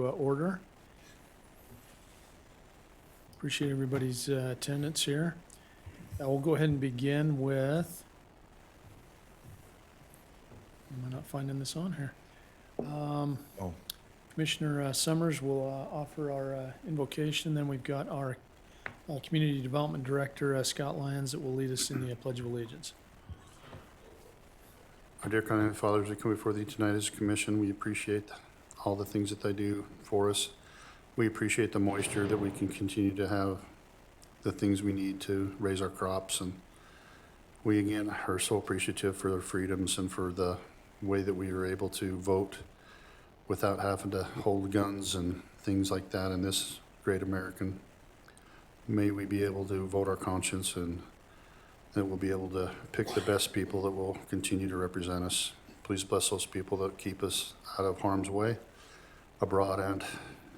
Order. Appreciate everybody's attendance here. We'll go ahead and begin with, am I not finding this on here? Commissioner Summers will offer our invocation. Then we've got our Community Development Director, Scott Lyons, that will lead us in the Pledge of Allegiance. Our dear kind Heavenly Father, as we come before Thee tonight as a commission, we appreciate all the things that They do for us. We appreciate the moisture that we can continue to have the things we need to raise our crops. And we again are so appreciative for their freedoms and for the way that we are able to vote without having to hold guns and things like that in this great American. May we be able to vote our conscience, and that we'll be able to pick the best people that will continue to represent us. Please bless those people that keep us out of harm's way, abroad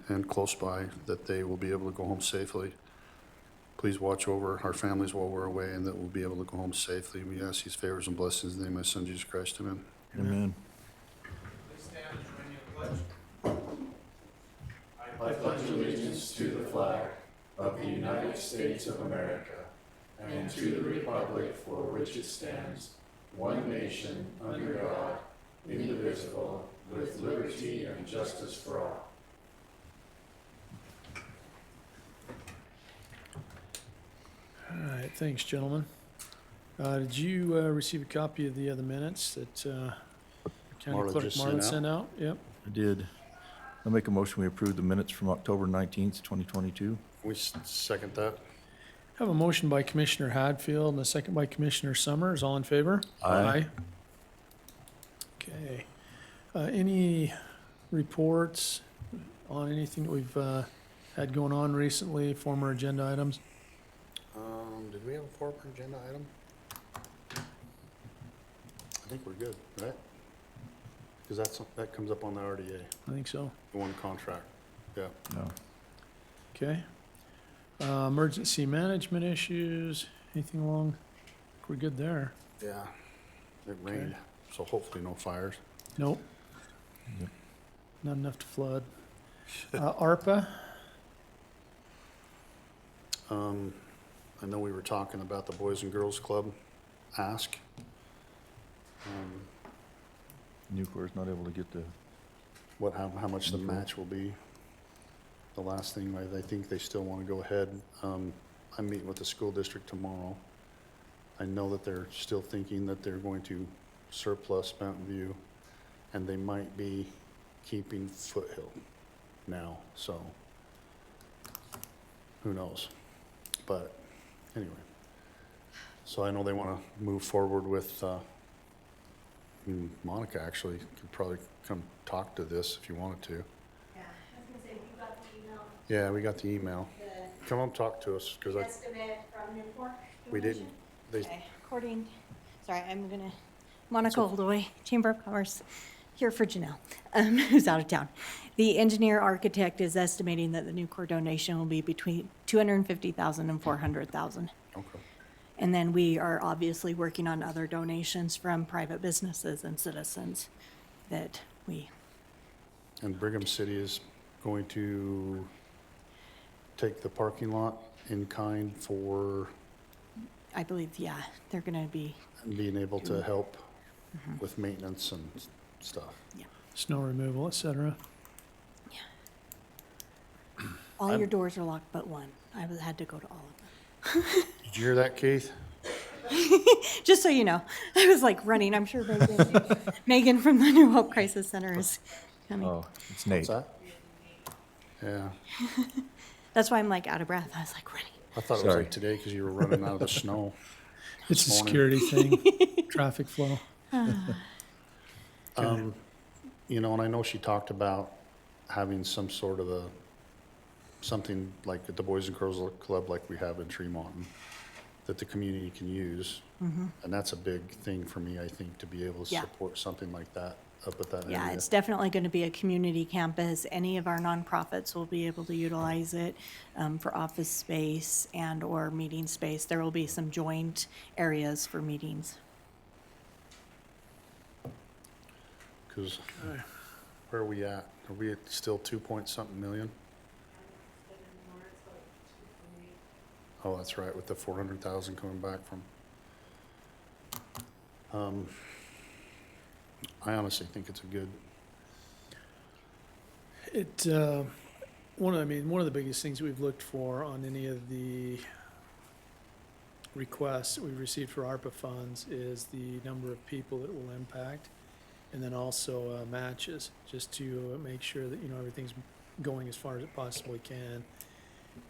and close by, that they will be able to go home safely. Please watch over our families while we're away, and that we'll be able to go home safely. We ask these favors and blessings in the name of my Son, Jesus Christ. Amen. Amen. Please stand and join me in the pledge. I pledge allegiance to the flag of the United States of America and to the republic for which it stands, one nation, under God, indivisible, with liberty and justice for all. All right, thanks, gentlemen. Did you receive a copy of the other minutes that County Marla Clerk just Marlin sent sent out? Yep. I did. I'll make a motion, we approve the minutes from October 19th, 2022. We second that. Have a motion by Commissioner Hadfield and a second by Commissioner Summers. All in favor? Aye. Okay. Any reports on anything that we've had going on recently, former agenda items? Did we have a former agenda item? I think we're good, right? Because that comes up on the RDA, I think so. the one contract. Yeah. No. Okay. Emergency management issues, anything along? We're good there. Yeah. It rained, so hopefully no fires. Nope. Yep. Not enough to flood. ARPA, I know we were talking about the Boys and Girls Club ask. Nucor's not able to get the, How much the match will be. The last thing, I think they still want to go ahead. I'm meeting with the school district tomorrow. I know that they're still thinking that they're going to surplus Mountain View, and they might be keeping Foothill now, so who knows? But anyway, so I know they want to move forward with, Monica actually could probably come talk to this if you wanted to. Yeah, I was gonna say, you got the email, Yeah, we got the email. the Come up, talk to us, because estimate from Newport? we didn't, they, Okay, according, sorry, I'm gonna, Monica Oldaway, Chamber of Commerce, here for Janelle, who's out of town. The engineer architect is estimating that the Newport donation will be between $250,000 and $400,000. okay. And then we are obviously working on other donations from private businesses and citizens that we, And Brigham City is going to take the parking lot in kind for I believe, yeah, they're gonna be, being able to help with maintenance and stuff. snow removal, et cetera. all your doors are locked but one. Had to go to all of them. Did you hear that, Keith? Just so you know, I was like running. I'm sure Megan from the New Hope Crisis Center is coming. oh, it's Nate. What's that? Yeah, That's why I'm like out of breath. I was like running. I thought it was Sorry. like today because you were running out of the snow. It's a Morning. security thing, traffic flow. You know, and I know she talked about having some sort of something like at the Boys and Girls Club like we have in Tremont, that the community can use. And that's a big thing for me, I think, to be able to Yeah. support something like that up at that area. Yeah, it's definitely going to be a community campus. Any of our nonprofits will be able to utilize it for office space and or meeting space. There will be some joint areas for meetings. Because where are we at? Are we at still 2 point something million? Oh, that's right, with the 400,000 coming back from. I honestly think it's a good, One of the biggest things we've looked for on any of the requests that we've received for ARPA funds is the number of people that it will impact, and then also matches, just to make sure that, everything's going as far as it possibly can.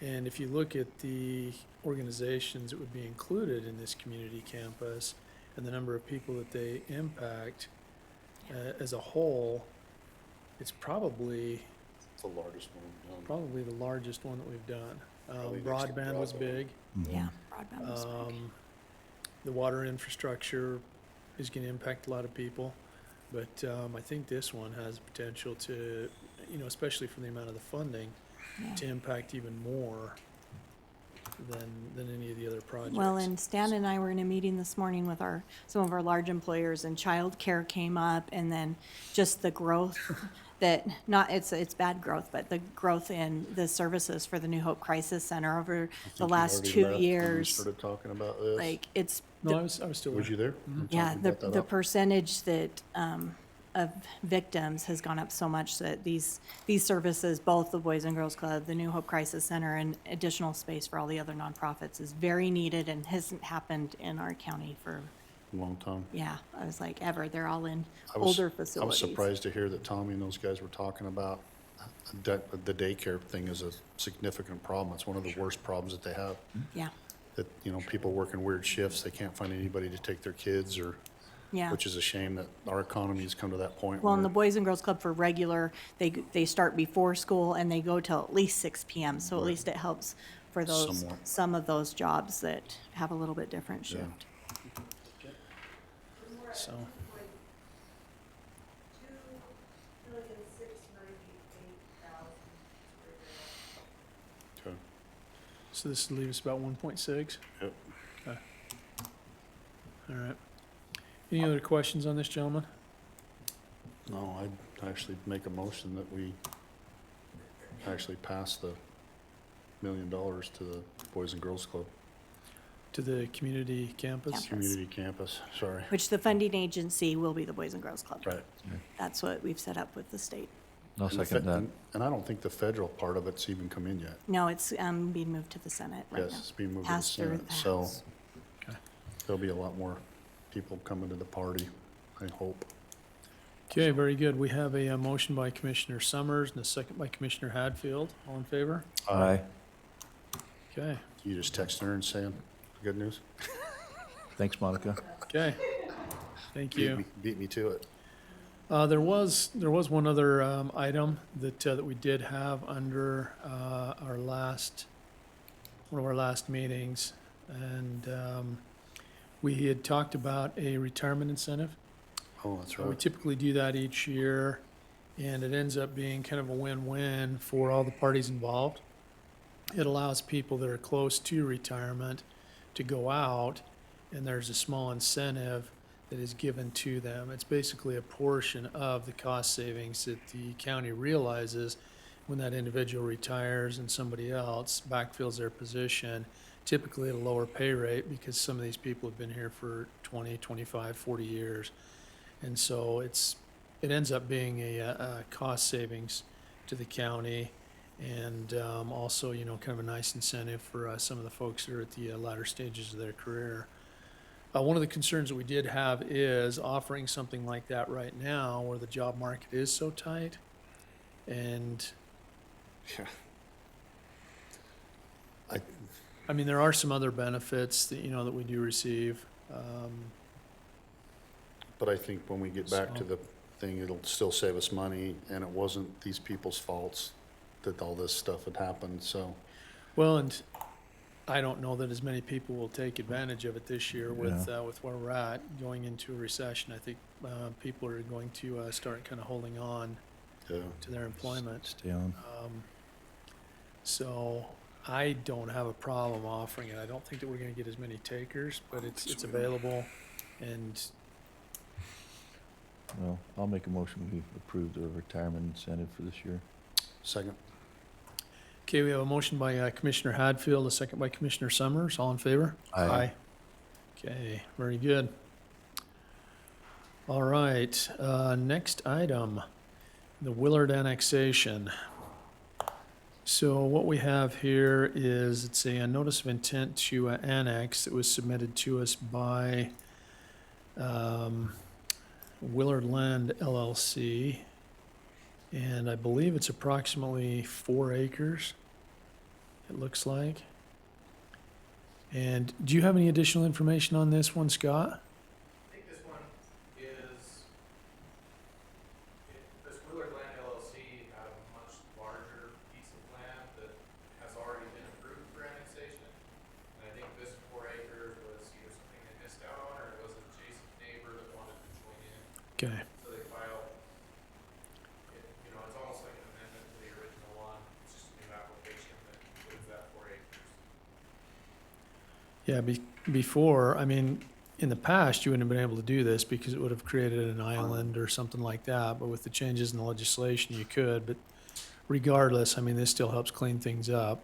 And if you look at the organizations that would be included in this community campus and the number of people that they impact as a whole, it's probably the largest one. probably the largest one that we've done. Probably next to Broadband was broadband. big. Yeah, broadband was big. The water infrastructure is gonna impact a lot of people, but I think this one has potential to, especially from the amount of the funding, Yeah. to impact even more than any of the other projects. Well, and Stan and I were in a meeting this morning with some of our large employers, and childcare came up, and then just the growth that, it's bad growth, but the growth in the services for the New Hope Crisis Center over the last 2 years, Started talking about this. like, it's, No, I was still Was there. you there? yeah, We the, brought that the up. percentage that, of victims has gone up so much that these services, both the Boys and Girls Club, the New Hope Crisis Center, and additional space for all the other nonprofits is very needed and hasn't happened in our county for, Long time. yeah, I was like, ever. They're all in I was- older I was facilities. surprised to hear that Tommy and those guys were talking about the daycare thing is a significant problem. It's one of the worst problems that they have. Yeah, That, people working weird shifts, they can't find anybody to take their kids or, yeah. which is a shame that our economy has come to that point. Well, and the where- Boys and Girls Club for regular, they start before school and they go till at least 6 PM. So at Right. least it helps for those, Somewhat. some of those jobs that have a little bit different Yeah. shift. So, Okay. so this would leave us about 1.6. Yep. Okay. All right. Any other questions on this, gentlemen? No, I'd actually make a motion that we actually pass the $1 million to the Boys and Girls Club, To the community campus? Campus. community campus, sorry. Which the funding agency will be the Boys and Girls Club. Right. That's what we've set up with the state. I'll And the second fe- that. And I don't think the federal part of it's even come in yet. No, it's being moved to the Senate right Yes, now. it's being moved to the Passed through Senate, the so House. Okay. there'll be a lot more people coming to the party, I hope. Okay, very good. We have a motion by Commissioner Summers and a second by Commissioner Hadfield. All in favor? Aye. Okay, You just texting her and saying, good news? Thanks, Monica. okay. Thank Beat you. me- Beat me to it. There was one other item that we did have under one of our last meetings, and we had talked about a retirement incentive. Oh, that's We right. typically do that each year, and it ends up being kind of a win-win for all the parties involved. It allows people that are close to retirement to go out, and there's a small incentive that is given to them. It's basically a portion of the cost savings that the county realizes when that individual retires and somebody else backfills their position, typically at a lower pay rate because some of these people have been here for 20, 25, 40 years. And so it ends up being a cost savings to the county, and also, kind of a nice incentive for some of the folks that are at the latter stages of their career. One of the concerns that we did have is offering something like that right now where the job market is so tight. And, Yeah. I mean, there are some other benefits that, that we do receive. But I think when we get back to So- the thing, it'll still save us money, and it wasn't these people's faults that all this stuff had happened, so. Well, and I don't know that as many people will take advantage of it this year with where we're at, going into a recession. I think people are going to start kind of holding on Yeah. to their employment. Stay on. So I don't have a problem offering it. I don't think that we're gonna get as many takers, but it's available. And Well, I'll make a motion, we approve the retirement incentive for this year. Second. Okay, we have a motion by Commissioner Hadfield, a second by Commissioner Summers. All in favor? Aye. Okay, very good. All right, next item, the Willard annexation. So what we have here is, it's a notice of intent to annex that was submitted to us by Willard Land LLC. And I believe it's approximately 4 acres, it looks like. And do you have any additional information on this one, Scott? I think this one is, this Willard Land LLC had a much larger piece of land that has already been approved for annexation. And I think this 4 acres was either something they missed out on, or it was an adjacent neighbor that wanted to join in. Okay, So they filed, you know, it's almost like an amendment to the original one. It's just a new application that includes that 4 acres. yeah, before, I mean, in the past, you wouldn't have been able to do this because it would have created an island or something like that, but with the changes in the legislation, you could, but regardless, I mean, this still helps clean things up.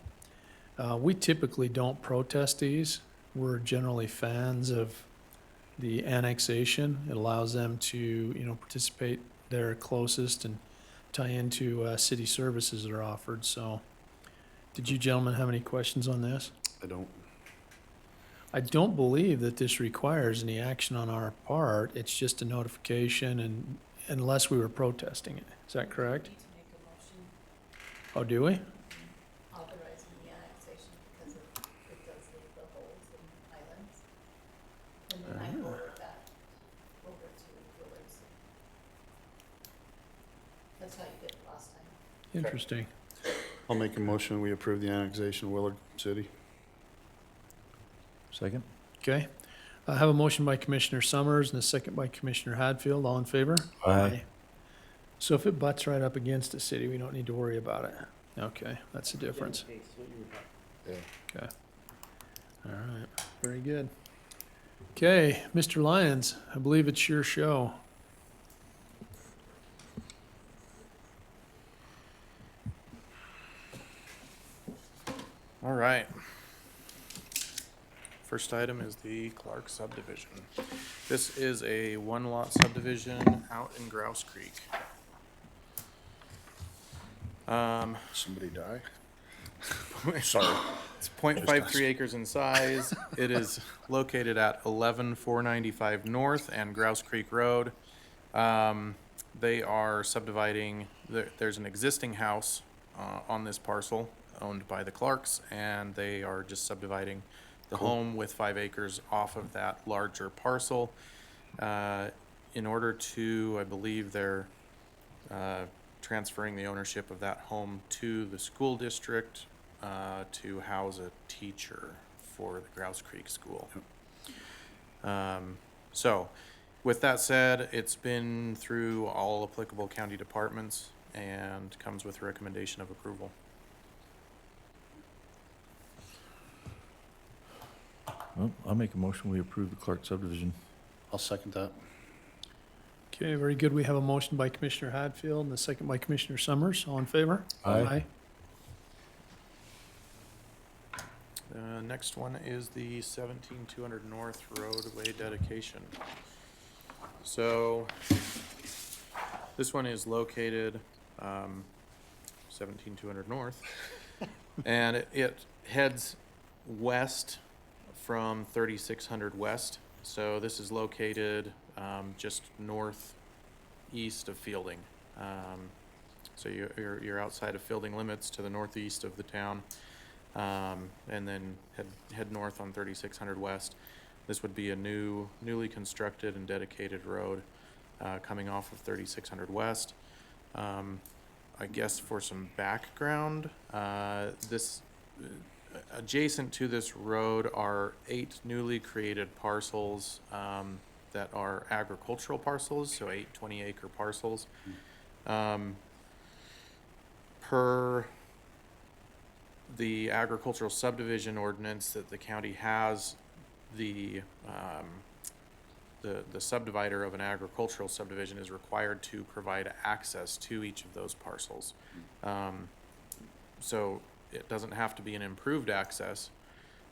We typically don't protest these. We're generally fans of the annexation. It allows them to, you know, participate there closest and tie into city services that are offered, so. Did you gentlemen have any questions on this? I don't. I don't believe that this requires any action on our part. It's just a notification and unless we were protesting it. Is that correct? Need to make a motion Oh, do we? authorizing the annexation because it does leave the holes and islands. And then I forward that over to Willard's. That's how you did it last time. Interesting. I'll make a motion, we approve the annexation of Willard City. Second? Okay. I have a motion by Commissioner Summers and a second by Commissioner Hadfield. All in favor? Aye. So if it butts right up against the city, we don't need to worry about it. Okay, that's the difference. Yeah. Okay. All right, very good. Okay, Mr. Lyons, I believe it's your show. All right. First item is the Clark subdivision. This is a 1-lot subdivision out in Grouse Creek. Somebody die? Sorry. It's 0.53 acres in size. It is located at 11495 North and Grouse Creek Road. They are subdividing, there's an existing house on this parcel owned by the Clarks, and they are just subdividing the home with 5 acres off of that larger parcel. In order to, I believe they're transferring the ownership of that home to the school district to house a teacher for the Grouse Creek School. So, with that said, it's been through all applicable county departments and comes with a recommendation of approval. Well, I'll make a motion, we approve the Clark subdivision. I'll second that. Okay, very good. We have a motion by Commissioner Hadfield and a second by Commissioner Summers. All in favor? Aye. Next one is the 17200 North roadway dedication. So, this one is located 17200 North, and it heads west from 3600 West. So this is located just northeast of Fielding. So you're outside of Fielding limits to the northeast of the town, and then head north on 3600 West. This would be a newly constructed and dedicated road coming off of 3600 West. I guess for some background, this adjacent to this road are 8 newly created parcels that are agricultural parcels, so 8 20-acre parcels. Per the agricultural subdivision ordinance that the county has, the the subdivider of an agricultural subdivision is required to provide access to each of those parcels. So it doesn't have to be an improved access.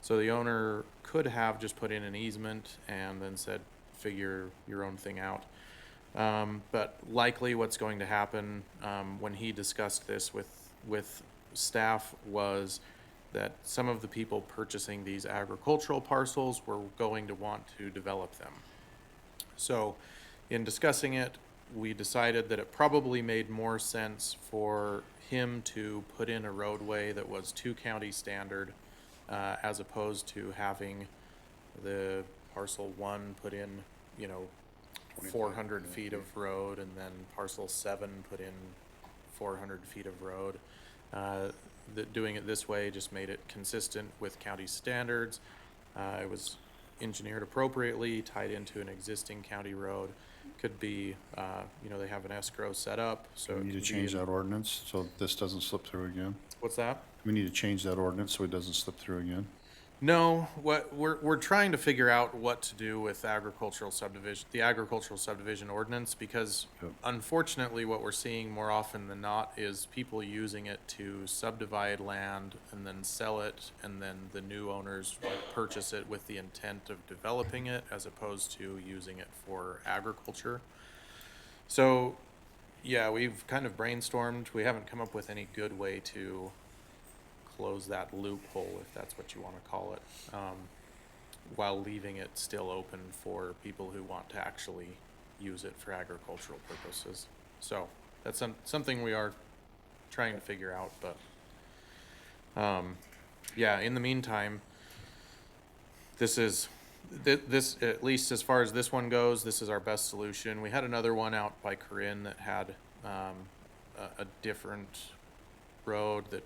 So the owner could have just put in an easement and then said, figure your own thing out. But likely what's going to happen, when he discussed this with staff, was that some of the people purchasing these agricultural parcels were going to want to develop them. So in discussing it, we decided that it probably made more sense for him to put in a roadway that was to county standard, as opposed to having the parcel one put in, 400 feet of road, and then parcel 7 put in 400 feet of road. That doing it this way just made it consistent with county standards. It was engineered appropriately, tied into an existing county road. Could be, they have an escrow set up, so. We it need to could be change in- that ordinance so this doesn't slip through again. What's that? We need to change that ordinance so it doesn't slip through again. No, what we're trying to figure out what to do with the agricultural subdivision ordinance, because Yep. unfortunately what we're seeing more often than not is people using it to subdivide land and then sell it, and then the new owners purchase it with the intent of developing it as opposed to using it for agriculture. So, yeah, we've kind of brainstormed. We haven't come up with any good way to close that loophole, if that's what you want to call it, while leaving it still open for people who want to actually use it for agricultural purposes. So that's something we are trying to figure out, but yeah, in the meantime, this, at least as far as this one goes, this is our best solution. We had another one out by Corinne that had a different road that,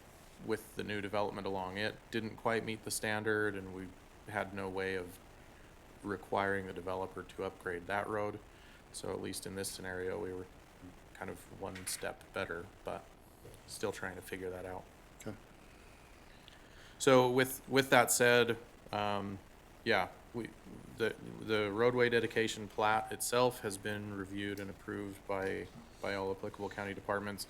with the new development along it, didn't quite meet the standard, and we had no way of requiring the developer to upgrade that road. So at least in this scenario, we were kind of one step better, but still trying to figure that out. Okay. So with that said, yeah, the roadway dedication plat itself has been reviewed and approved by all applicable county departments.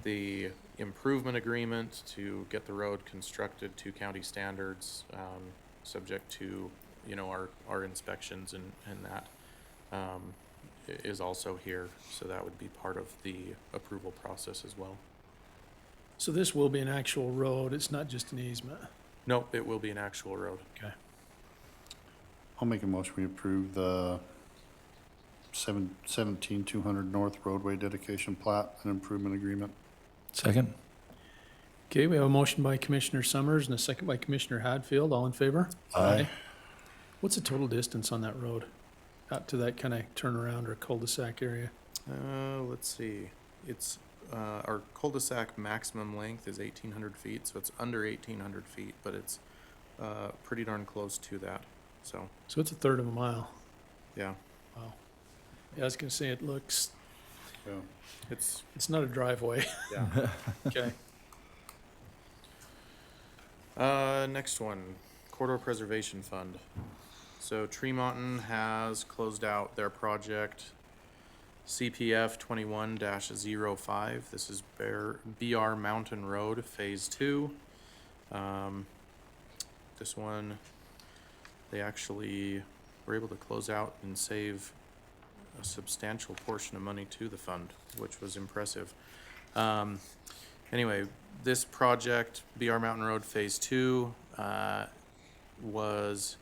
The improvement agreement to get the road constructed to county standards, subject to, our inspections and that, is also here. So that would be part of the approval process as well. So this will be an actual road, it's not just an easement? Nope, it will be an actual road. Okay. I'll make a motion, we approve the 17200 North roadway dedication plat and improvement agreement. Second? Okay, we have a motion by Commissioner Summers and a second by Commissioner Hadfield. All in favor? Aye. What's the total distance on that road out to that kind of turnaround or cul-de-sac area? Let's see. It's our cul-de-sac maximum length is 1,800 feet, so it's under 1,800 feet, but it's pretty darn close to that. So So it's a third of a mile. yeah, Wow. Yeah, I was gonna say it looks, Yeah. it's not a driveway. yeah. Okay. Next one, Corridor Preservation Fund. So Tremonton has closed out their project CPF 21-05. This is BR Mountain Road Phase 2. This one, they actually were able to close out and save a substantial portion of money to the fund, which was impressive. Anyway, this project, BR Mountain Road Phase 2, was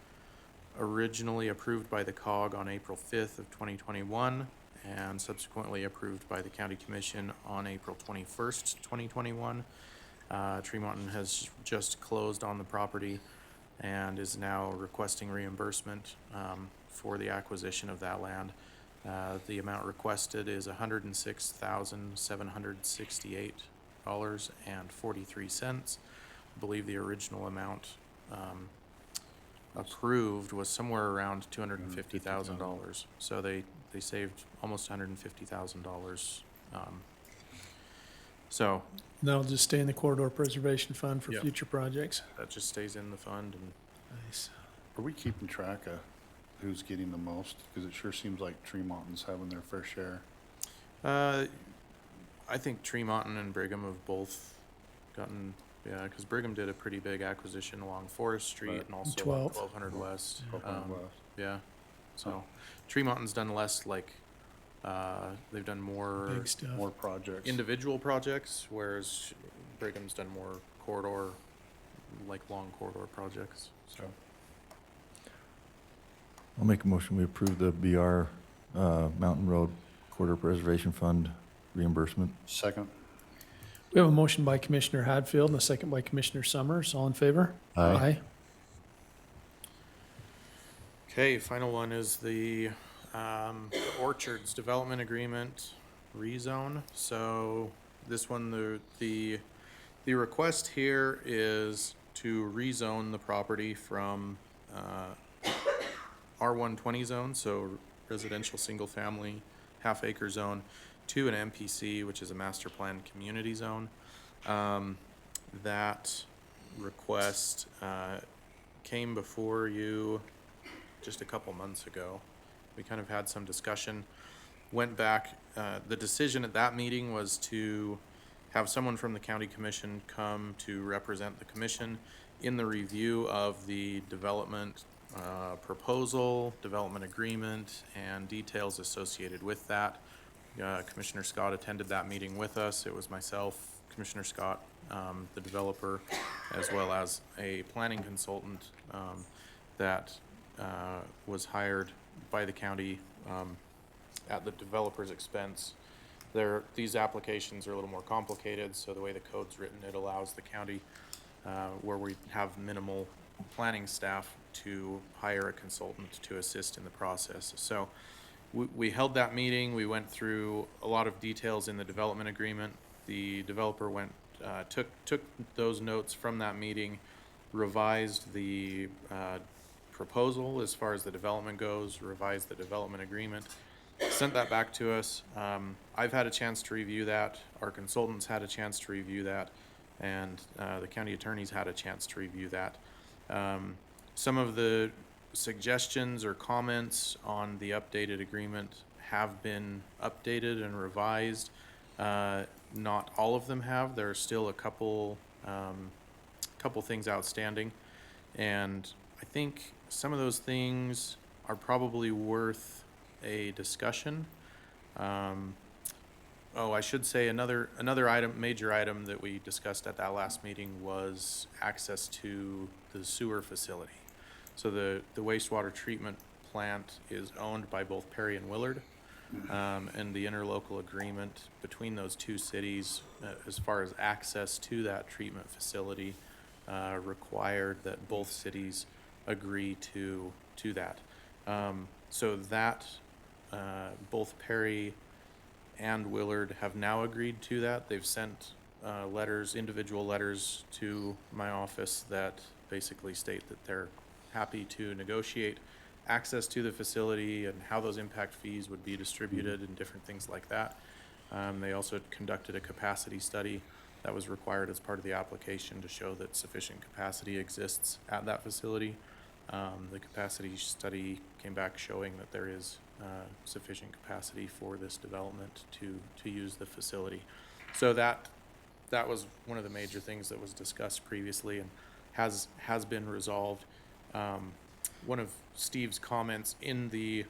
originally approved by the COG on April 5th of 2021 and subsequently approved by the County Commission on April 21st, 2021. Tremonton has just closed on the property and is now requesting reimbursement for the acquisition of that land. The amount requested is $106,768.43. I believe the original amount approved was somewhere around $250,000. So they saved almost $150,000. So That'll just stay in the Corridor Preservation Fund for Yep. future projects. that just stays in the fund, and Nice. Are we keeping track of who's getting the most? Because it sure seems like Tremont's having their fair share. I think Tremont and Brigham have both gotten, yeah, because Brigham did a pretty big acquisition along Forest Street Right. and also along 12th. 1200 West. 1200 West. Yeah, so Tremont's done less like, they've done more Big stuff. More projects. individual projects, whereas Brigham's done more corridor, like long corridor projects, so. I'll make a motion, we approve the BR Mountain Road Corridor Preservation Fund reimbursement. Second. We have a motion by Commissioner Hadfield and a second by Commissioner Summers. All in favor? Aye. Okay, final one is the Orchards Development Agreement rezone. So this one, the request here is to rezone the property from R120 zone, so residential single family half acre zone, to an MPC, which is a master plan community zone. That request came before you just a couple months ago. We kind of had some discussion, went back. The decision at that meeting was to have someone from the county commission come to represent the commission in the review of the development proposal, development agreement, and details associated with that. Commissioner Scott attended that meeting with us. It was myself, Commissioner Scott, the developer, as well as a planning consultant that was hired by the county at the developer's expense. These applications are a little more complicated, so the way the code's written, it allows the county, where we have minimal planning staff, to hire a consultant to assist in the process. So we held that meeting. We went through a lot of details in the development agreement. The developer took those notes from that meeting, revised the proposal as far as the development goes, revised the development agreement, sent that back to us. I've had a chance to review that. Our consultants had a chance to review that, and the county attorneys had a chance to review that. Some of the suggestions or comments on the updated agreement have been updated and revised. Not all of them have. There are still a couple things outstanding, and I think some of those things are probably worth a discussion. I should say another major item that we discussed at that last meeting was access to the sewer facility. So the wastewater treatment plant is owned by both Perry and Willard, and the interlocal agreement between those two cities, as far as access to that treatment facility, required that both cities agree to that. So that both Perry and Willard have now agreed to that. They've sent individual letters to my office that basically state that they're happy to negotiate access to the facility and how those impact fees would be distributed and different things like that. They also conducted a capacity study that was required as part of the application to show that sufficient capacity exists at that facility. The capacity study came back showing that there is sufficient capacity for this development to use the facility. So that was one of the major things that was discussed previously and has been resolved. One of Steve's comments in the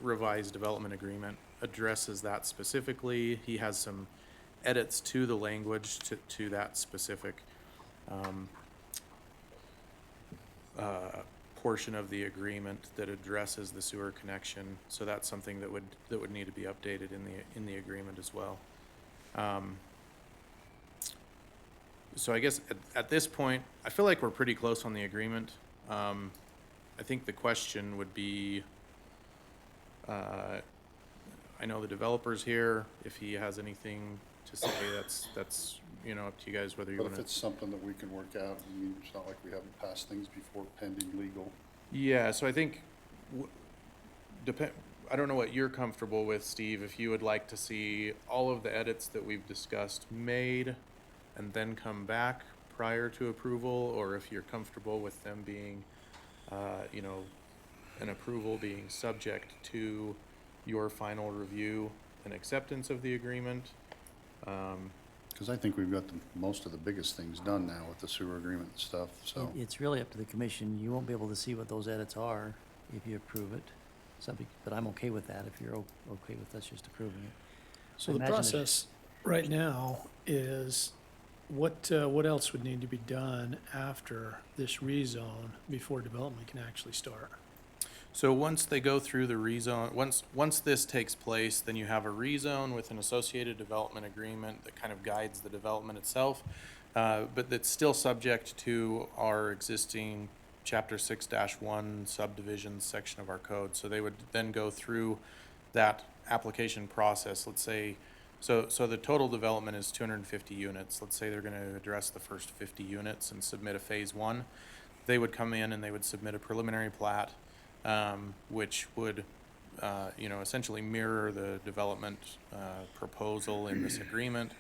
revised development agreement addresses that specifically. He has some edits to the language to that specific portion of the agreement that addresses the sewer connection. So that's something that would need to be updated in the agreement as well. So I guess at this point, I feel like we're pretty close on the agreement. I think the question would be, I know the developer's here. If he has anything to say, that's up to you guys whether you But want if to. it's something that we can work out, I mean, it's not like we haven't passed things before pending legal. Yeah, so I think, I don't know what you're comfortable with, Steve, if you would like to see all of the edits that we've discussed made and then come back prior to approval, or if you're comfortable with them being, an approval being subject to your final review and acceptance of the agreement. Because I think we've got most of the biggest things done now with the sewer agreement and stuff, so. It's really up to the commission. You won't be able to see what those edits are if you approve it. But I'm okay with that if you're okay with us just approving it. So the Imagine it- process right now is, what else would need to be done after this rezone before development can actually start? So once they go through the rezone, once this takes place, then you have a rezone with an associated development agreement that kind of guides the development itself. But that's still subject to our existing chapter 6-1 subdivisions section of our code. So they would then go through that application process. Let's say, so the total development is 250 units. Let's say they're gonna address the first 50 units and submit a phase 1. They would come in and they would submit a preliminary plat, which would, essentially mirror the development proposal in this agreement.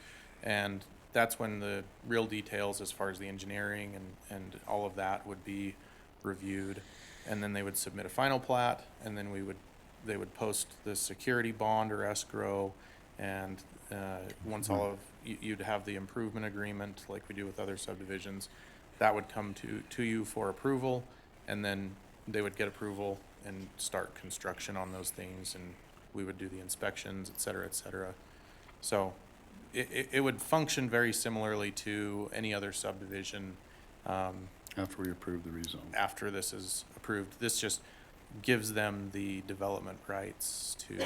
And that's when the real details as far as the engineering and all of that would be reviewed. And then they would submit a final plat, and then they would post the security bond or escrow. And once all of, you'd have the improvement agreement like we do with other subdivisions. That would come to you for approval, and then they would get approval and start construction on those things, and we would do the inspections, et cetera, et cetera. So it would function very similarly to any other subdivision After we approve the rezone. after this is approved. This just gives them the development rights to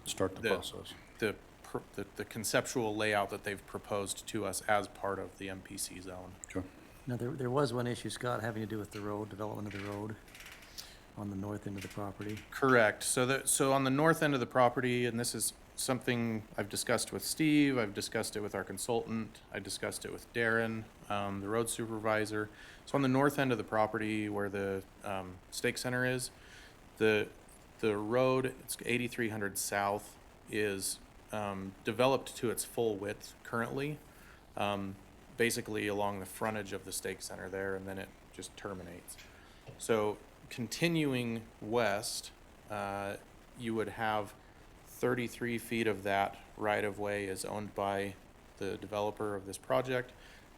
Start the the- process. the conceptual layout that they've proposed to us as part of the MPC zone. Okay. Now, there was one issue, Scott, having to do with the road, development of the road on the north end of the property. Correct. So on the north end of the property, and this is something I've discussed with Steve, I've discussed it with our consultant, I discussed it with Darren, the road supervisor. So on the north end of the property where the stake center is, the road, it's 8300 south, is developed to its full width currently, basically along the frontage of the stake center there, and then it just terminates. So continuing west, you would have 33 feet of that right-of-way is owned by the developer of this project.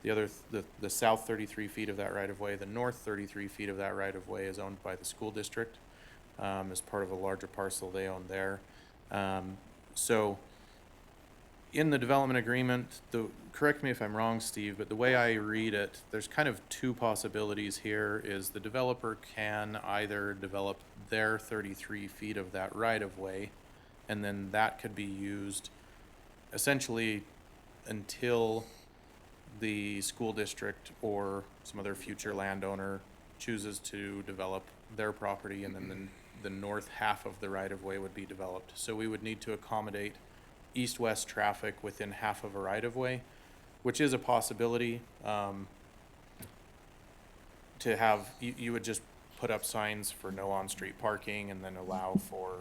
The south 33 feet of that right-of-way, the north 33 feet of that right-of-way is owned by the school district, as part of a larger parcel they own there. So in the development agreement, correct me if I'm wrong, Steve, but the way I read it, there's kind of two possibilities here, is the developer can either develop their 33 feet of that right-of-way, and then that could be used essentially until the school district or some other future landowner chooses to develop their property, and then the north half of the right-of-way would be developed. So we would need to accommodate east-west traffic within half of a right-of-way, which is a possibility. To have, you would just put up signs for no on-street parking and then allow for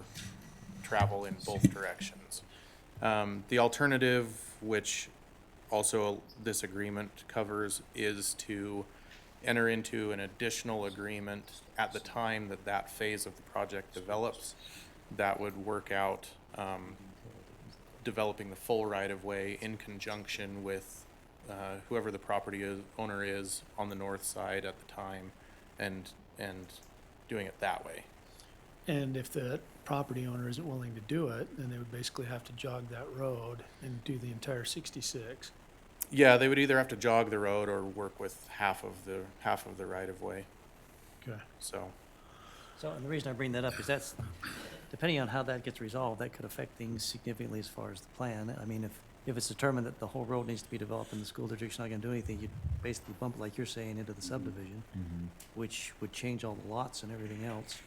travel in both directions. The alternative, which also this agreement covers, is to enter into an additional agreement at the time that that phase of the project develops. That would work out developing the full right-of-way in conjunction with whoever the property owner is on the north side at the time, and doing it that way. And if the property owner isn't willing to do it, then they would basically have to jog that road and do the entire 66. Yeah, they would either have to jog the road or work with half of the right-of-way, Okay. so. So, and the reason I bring that up is that's, depending on how that gets resolved, that could affect things significantly as far as the plan. I mean, if it's determined that the whole road needs to be developed and the school district's not gonna do anything, you'd basically bump it, like you're saying, into the subdivision, which would change all the lots and everything else.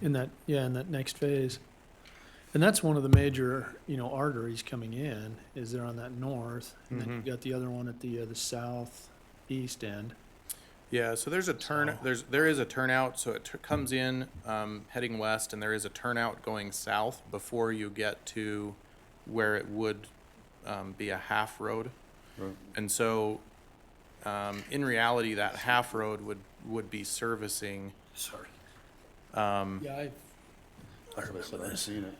In that next phase. And that's one of the major, arteries coming in, is there on that north. And then you've got the other one at the southeast end. Yeah, so there's a there is a turnout, so it comes in, heading west, and there is a turnout going south before you get to where it would, be a half road. Right. And so, in reality, that half road would be servicing, Yeah, I heard it, but I seen it.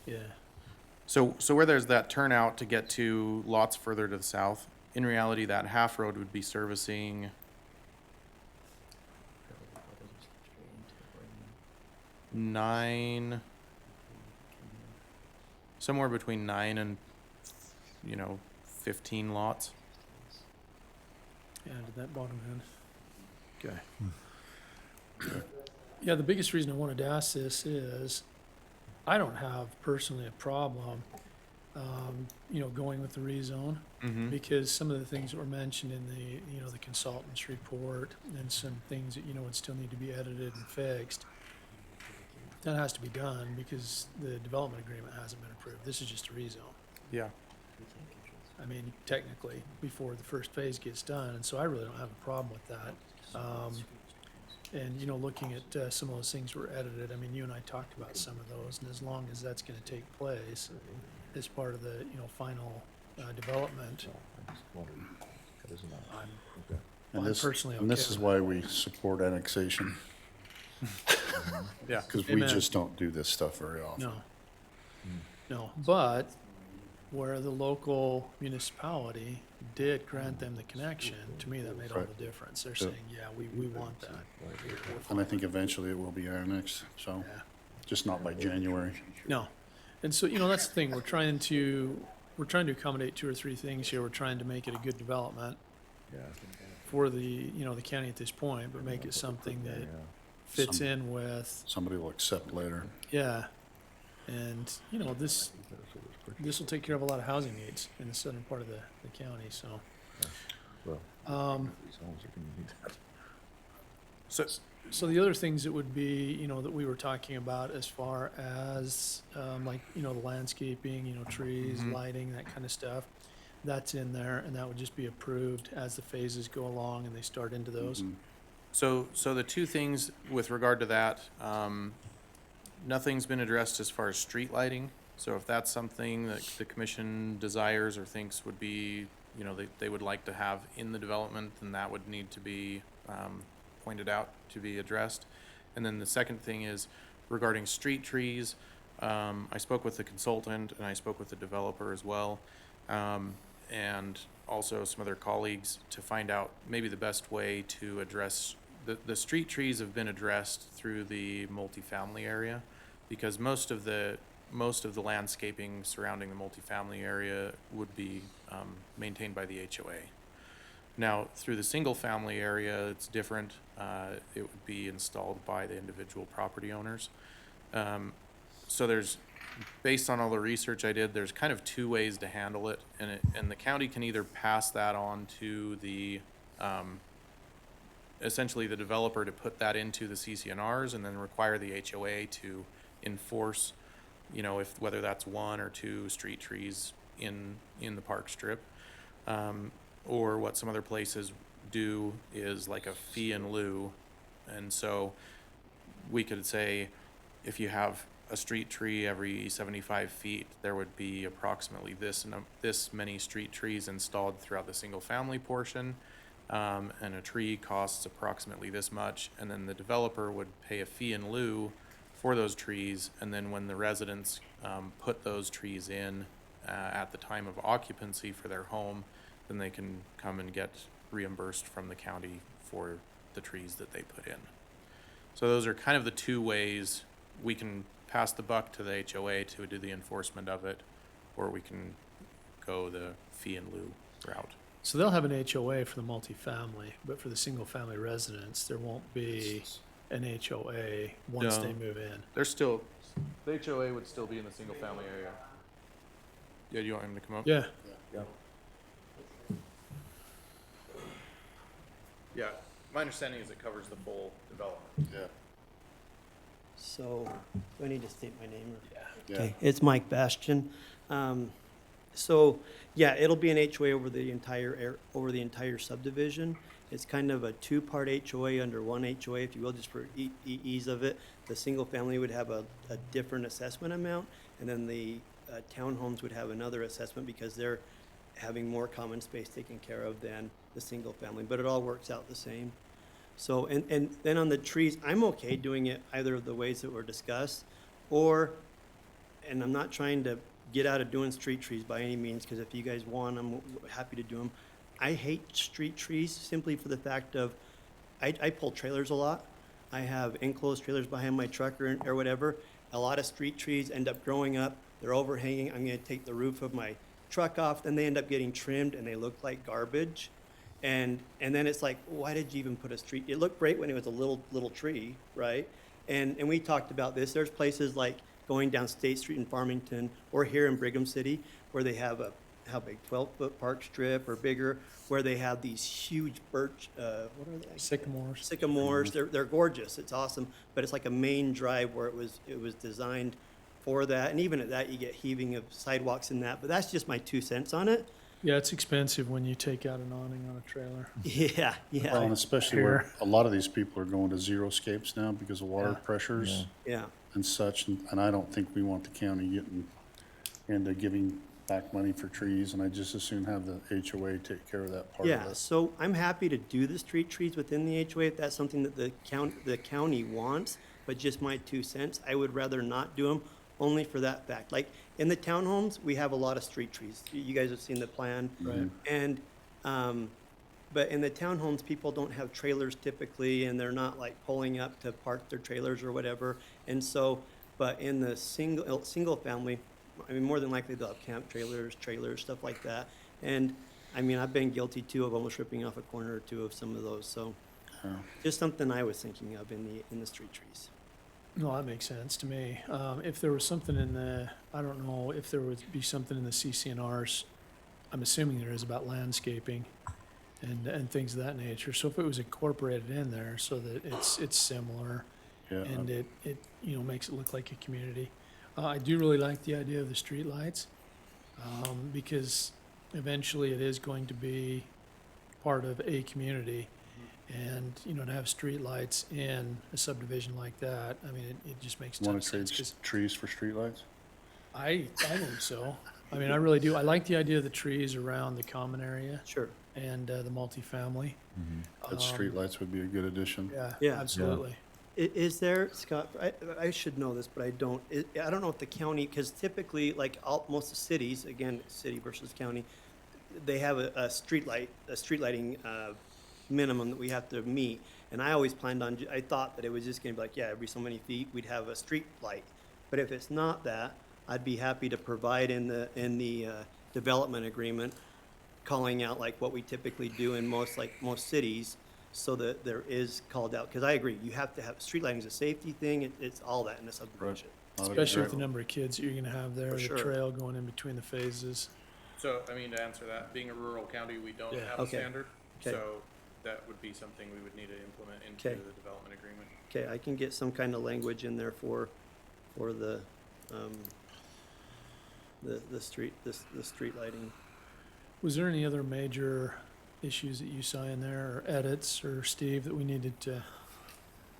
yeah. So where there's that turnout to get to lots further to the south, in reality, that half road would be servicing somewhere between 9 and, 15 lots. Yeah, to that bottom end. Okay. Yeah, the biggest reason I wanted to ask this is, I don't have personally a problem, going with the rezone, Mm-hmm. because some of the things that were mentioned in the consultant's report, and some things that, would still need to be edited and fixed, that has to be done, because the development agreement hasn't been approved. This is just a rezone. Yeah. I mean, technically, before the first phase gets done, and so I really don't have a problem with that. And, looking at some of those things were edited, I mean, you and I talked about some of those, and as long as that's gonna take place as part of the, final development, And I'm this, personally and this okay is with why we support annexation, Yeah. because we Amen. just don't do this stuff very often. no. No, but where the local municipality did grant them the connection, to me, that made all Right. the difference. They're Yeah. saying, yeah, we want that. And I think eventually it will be annexed, so, Yeah. just not by January. No. And so, that's the thing, we're trying to accommodate two or three things here. We're trying to make it a good development for the, the county at this point, but make it something that fits Some- in with, Somebody will accept later. yeah. And, this will take care of a lot of housing needs in the southern part of the county, so. So, So the other things that would be, that we were talking about as far as, the landscaping, trees, Mhm. lighting, that kind of stuff, that's in there, and that would just be approved as the phases go along and they start into those. Mhm. So the two things with regard to that, nothing's been addressed as far as street lighting. So if that's something that the commission desires or thinks would be, they would like to have in the development, then that would need to be, pointed out to be addressed. And then the second thing is regarding street trees. I spoke with the consultant and I spoke with the developer as well. And also some other colleagues to find out maybe the best way to address the street trees have been addressed through the multifamily area, because most of the landscaping surrounding the multifamily area would be maintained by the HOA. Now, through the single-family area, it's different. It would be installed by the individual property owners. So there's, based on all the research I did, there's kind of two ways to handle it, and the county can either pass that on to the essentially the developer to put that into the CCNRs and then require the HOA to enforce, if whether that's one or two street trees in the park strip. Or what some other places do is like a fee in lieu. And so we could say if you have a street tree every 75 feet, there would be approximately this many street trees installed throughout the single family portion. And a tree costs approximately this much, and then the developer would pay a fee in lieu for those trees, and then when the residents put those trees in at the time of occupancy for their home, then they can come and get reimbursed from the county for the trees that they put in. So those are kind of the two ways. We can pass the buck to the HOA to do the enforcement of it, or we can go the fee in lieu route. So they'll have an HOA for the multifamily, but for the single-family residents, there won't be an HOA once No. they move in. There's still, the HOA would still be in the single family area. Yeah, do you want him to come up? Yeah, Yeah, my understanding is it covers the full development. Yeah. So, do I need to state my name? Yeah. Okay, it's Mike Bastian. So, yeah, it'll be an HOA over the entire subdivision. It's kind of a two-part HOA under one HOA, if you will, just for ease of it. The single family would have a different assessment amount, and then the townhomes would have another assessment because they're having more common space taken care of than the single family, but it all works out the same. So, and then on the trees, I'm okay doing it either of the ways that were discussed, or, and I'm not trying to get out of doing street trees by any means, because if you guys want, I'm happy to do them. I hate street trees simply for the fact of, I pull trailers a lot. I have enclosed trailers behind my truck or whatever. A lot of street trees end up growing up, they're overhanging. I'm gonna take the roof of my truck off, then they end up getting trimmed and they look like garbage. And then it's like, why did you even put a street? It looked great when it was a little tree, right? And we talked about this. There's places like going down State Street in Farmington or here in Brigham City where they have a, how big, 12-foot park strip or bigger, where they have these huge birch, what are they? Sycamores. Sycamores. They're gorgeous. It's awesome, but it's like a main drive where it was designed for that. And even at that, you get heaving of sidewalks in that. But that's just my 2 cents on it. Yeah, it's expensive when you take out an awning on a trailer. Yeah, yeah, Well, and especially where a lot of these people are going to zero scapes now because of water pressures yeah. and such, and I don't think we want the county getting into giving back money for trees, and I just as soon have the HOA take care of that part of Yeah, it. so I'm happy to do the street trees within the HOA if that's something that the county wants, but just my 2 cents, I would rather not do them, only for that fact. Like, in the townhomes, we have a lot of street trees. You guys have seen the plan. Right. And, but in the townhomes, people don't have trailers typically, and they're not like pulling up to park their trailers or whatever. And so, but in the single family, I mean, more than likely they'll have camp trailers, stuff like that. And, I mean, I've been guilty too of almost ripping off a corner or two of some of those, so. Just something I was thinking of in the street trees. No, that makes sense to me. If there was something in the, I don't know, if there would be something in the CCNRs, I'm assuming there is about landscaping and things of that nature. So if it was incorporated in there so that it's similar Yeah, and it you know, makes it look like a community. I do really like the idea of the streetlights, because eventually it is going to be part of a community. And, you know, to have streetlights in a subdivision like that, I mean, it just makes a ton want of to trade sense. 'Cause trees for streetlights? I think so. I mean, I really do. I like the idea of the trees around the common area Sure. and the multifamily. But streetlights would be a good addition. Yeah, Yeah. absolutely. Is there, Scott, I should know this, but I don't. I don't know if the county, because typically, like most of the cities, again, city versus county, they have a street lighting minimum that we have to meet. And I always planned on, I thought that it was just gonna be like, yeah, every so many feet, we'd have a street light. But if it's not that, I'd be happy to provide in the development agreement, calling out like what we typically do in most cities, so that there is called out, because I agree, you have to have, street lighting is a safety thing, it's all that in a subdivision. Especially with the number of kids that you're gonna have there, For the sure. trail going in between the phases. So, I mean, to answer that, being a rural county, we don't Yeah. have a Okay. standard. Okay. So that would be something we would need to implement into Okay. the development agreement. Okay, I can get some kind of language in there for the street lighting. Was there any other major issues that you saw in there, or edits, or Steve, that we needed to?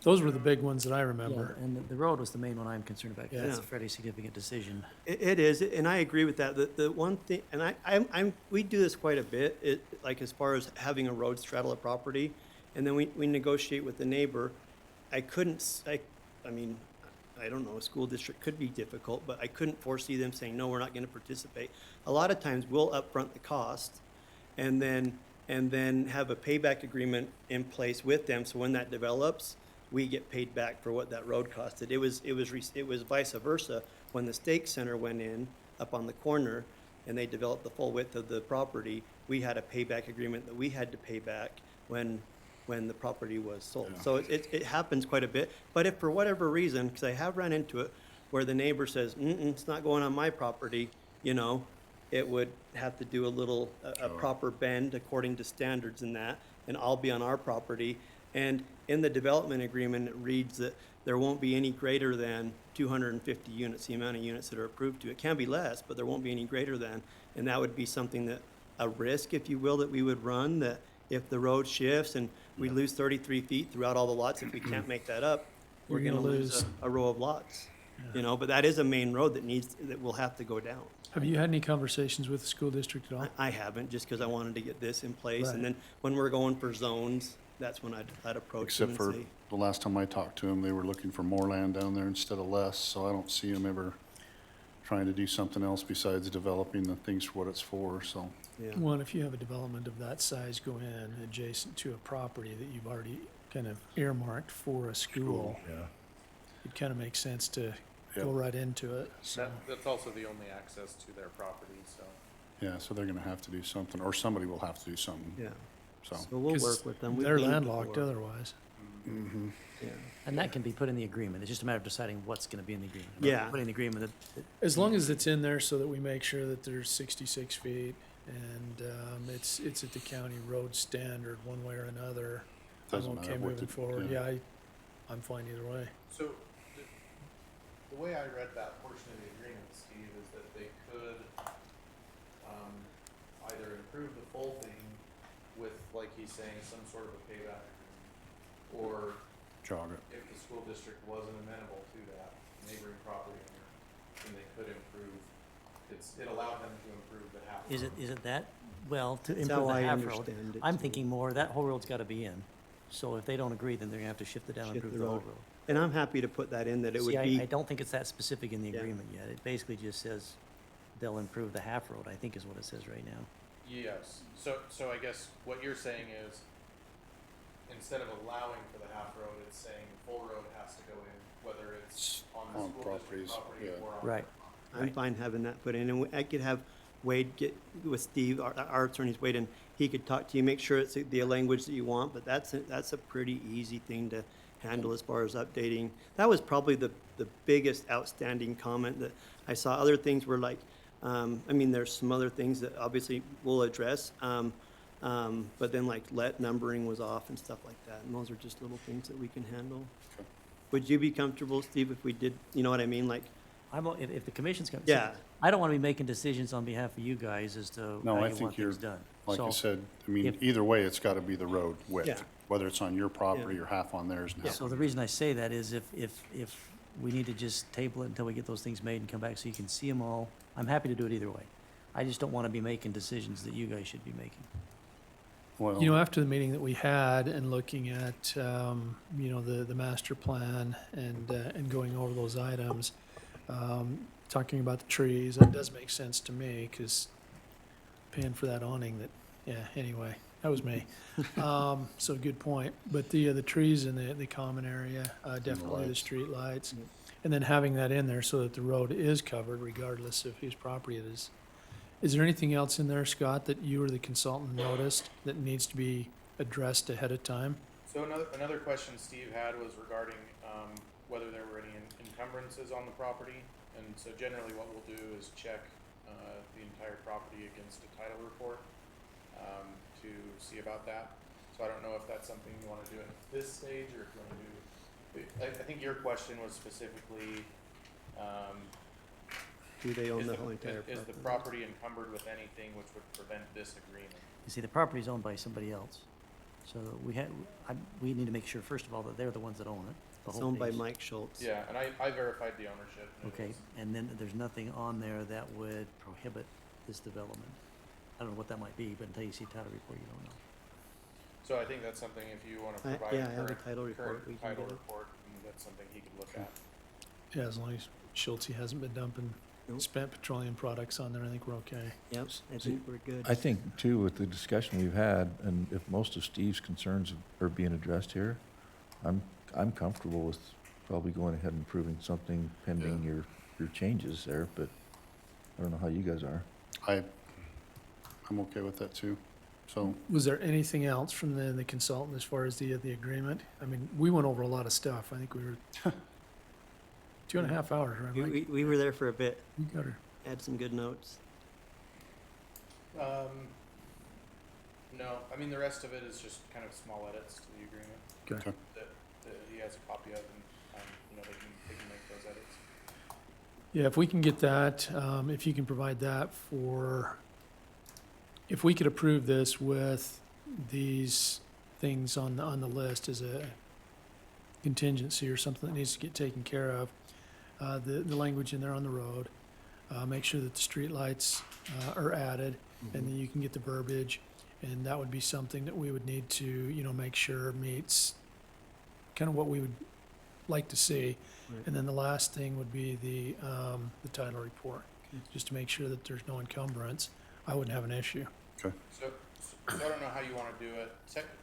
Those were the big ones that I Yeah, remember. and the road was the main one I'm concerned about, 'cause that's a Yeah. fairly significant decision. It is, and I agree with that. The one thing, and we do this quite a bit, like as far as having a road straddle a property, and then we negotiate with the neighbor. I mean, I don't know, a school district could be difficult, but I couldn't foresee them saying, no, we're not gonna participate. A lot of times, we'll upfront the cost, and then have a payback agreement in place with them, so when that develops, we get paid back for what that road costed. It was vice versa. When the stake center went in up on the corner and they developed the full width of the property, we had a payback agreement that we had to pay back when the property was sold. So it happens quite a bit. But if for whatever reason, because I have run into it, where the neighbor says, it's not going on my property, you know, it would have to do a proper bend according to standards and that, and I'll be on our property. And in the development agreement, it reads that there won't be any greater than 250 units, the amount of units that are approved to. It can be less, but there won't be any greater than. And that would be something that, a risk, if you will, that we would run, that if the road shifts and we lose 33 feet throughout all the lots, if we can't make that up, we're You're gonna gonna lose lose- a row of lots. you know, but that is a main road that will have to go down. Have you had any conversations with the school district at all? I haven't, just because I wanted to get this in place, and Right. then when we're going for zones, that's when I'd approach them Except and for say, the last time I talked to them, they were looking for more land down there instead of less, so I don't see them ever trying to do something else besides developing the things for what it's for, so. yeah. Well, and if you have a development of that size go in adjacent to a property that you've already kind of earmarked for a school, Yeah. it kind of makes sense to Yep. go right into it. So, That's also the only access to their property, so. Yeah, so they're gonna have to do something, or somebody will have to do something, Yeah, so. so we'll 'cause work with them. We've they're been landlocked before. otherwise. Mhm. Yeah. And that can be put in the agreement. It's just a matter of deciding what's going to be in the agreement. Yeah. Put in the agreement that As long as it's in there so that we make sure that there's 66 feet and it's at the county road standard one way or another, I'm Doesn't okay matter what moving the- forward. yeah. Yeah, I'm fine either way. So, the way I read that portion of the agreement, Steve, is that they could, either improve the full thing with, like he's saying, some sort of a payback agreement, or Jog it. if the school district wasn't amenable to that neighboring property owner, then they could improve, it allowed them to improve the half. is it that, well, to That's improve how the I half road. understand it, I'm too. thinking more, that whole road's gotta be in. So if they don't agree, then they're gonna have to shift it down and Shift improve the the whole road. road. And I'm happy to put that in, that it See, would be. I don't think it's that specific in the Yeah. agreement yet. It basically just says they'll improve the half road, I think is what it says right now. Yes, so I guess what you're saying is, instead of allowing for the half road, it's saying the full road has to go in, whether it's on the On school properties, district property yeah. or on. Right. I'm fine having that put in, and I could have Wade get with Steve, our attorney's Wade, and he could talk to you, make sure it's the language that you want, but that's a pretty easy thing to handle as far as updating. That was probably the biggest outstanding comment that I saw. Other things were like, I mean, there's some other things that obviously we'll address, but then like let numbering was off and stuff like that, and those are just little things that we can handle. Okay. Would you be comfortable, Steve, if we did, you know what I mean, like, If the commission's gonna. Yeah. I don't wanna be making decisions on behalf of you guys as to No, how I you think want you're, things done. like So- I said, I mean, if- either way, it's gotta be the road Yeah. width, whether it's on your property Yeah. or half on theirs now. So the reason I say that is if we need to just table it until we get those things made and come back so you can see them all, I'm happy to do it either way. I just don't want to be making decisions that you guys should be making. Well, You know, after the meeting that we had and looking at, you know, the master plan and going over those items, talking about the trees, that does make sense to me, because paying for that awning that, yeah, anyway, that was me. So good point. But the trees in the common area, definitely the lights. street lights. And then having that in there so that the road is covered regardless of whose property it is. Is there anything else in there, Scott, that you or the consultant noticed that needs to be addressed ahead of time? So another question Steve had was regarding, whether there were any encumbrances on the property. And so generally what we'll do is check, the entire property against a title report, to see about that. So I don't know if that's something you wanna do at this stage, or if you wanna do, I think your question was specifically, do they own is the whole entire is the property encumbered with anything which would prevent this agreement? You see, the property's owned by somebody else. So we need to make sure, first of all, that they're the ones that own it. the It's whole owned by piece. Mike Schultz. Yeah, and I verified the ownership. and it Okay, was- and then there's nothing on there that would prohibit this development. I don't know what that might be, but until you see a title report, you don't know. So I think that's something, if you wanna I- provide yeah, I a have a current, title report current we can title get it. report, and that's something he could look at. Yeah, as long as Schultz hasn't been dumping Nope. spent petroleum products on there, I think we're okay. Yep, I think we're good. I think too, with the discussion we've had, and if most of Steve's concerns are being addressed here, I'm comfortable with probably going ahead and approving something pending your changes there, but I don't know how you guys are. I'm okay with that too, so. Was there anything else from the consultant as far as the agreement? I mean, we went over a lot of stuff. I think we were 2.5 hours, right, Mike? We were there for a bit, We got her. had some good notes. No, I mean, the rest of it is just kind of small edits to the agreement Okay. that he has a copy of, and, they can make those edits. Yeah, if we can get that, if you can provide that if we could approve this with these things on the list as a contingency or something that needs to get taken care of, the language in there on the road. Make sure that the streetlights, are added, and then you can get the verbiage. And that would be something that we would need to, make sure meets kind of what we would like to see. Right. And then the last thing would be the title report, just to make sure that there's no encumbrance. I wouldn't have an issue. Okay. So I don't know how you wanna do it.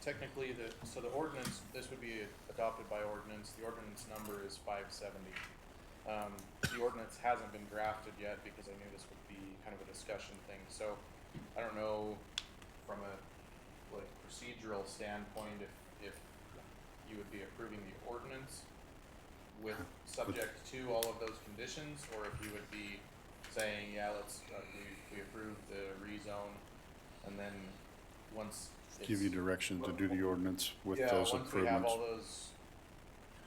Technically, so the ordinance, this would be adopted by ordinance. The ordinance number is 570. The ordinance hasn't been drafted yet because I knew this would be kind of a discussion thing. So I don't know from a procedural standpoint if you would be approving the ordinance with subject to all of those conditions, or if you would be saying, yeah, we approve the rezone, and then once it's. Give you direction to do the ordinance with Yeah, those once we have improvements. all those